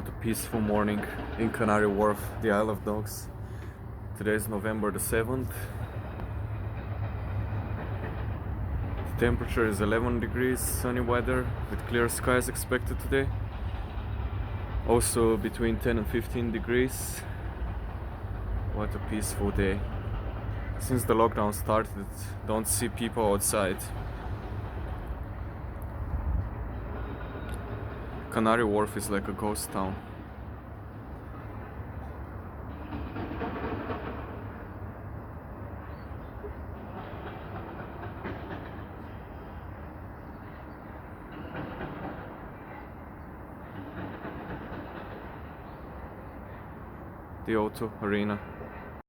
What a peaceful morning in Canary Wharf, the Isle of Dogs. Today is November the 7th. The temperature is 11 degrees, sunny weather with clear skies expected today. Also between 10 and 15 degrees. What a peaceful day. Since the lockdown started, don't see people outside. Canary Wharf is like a ghost town. The O2 Arena.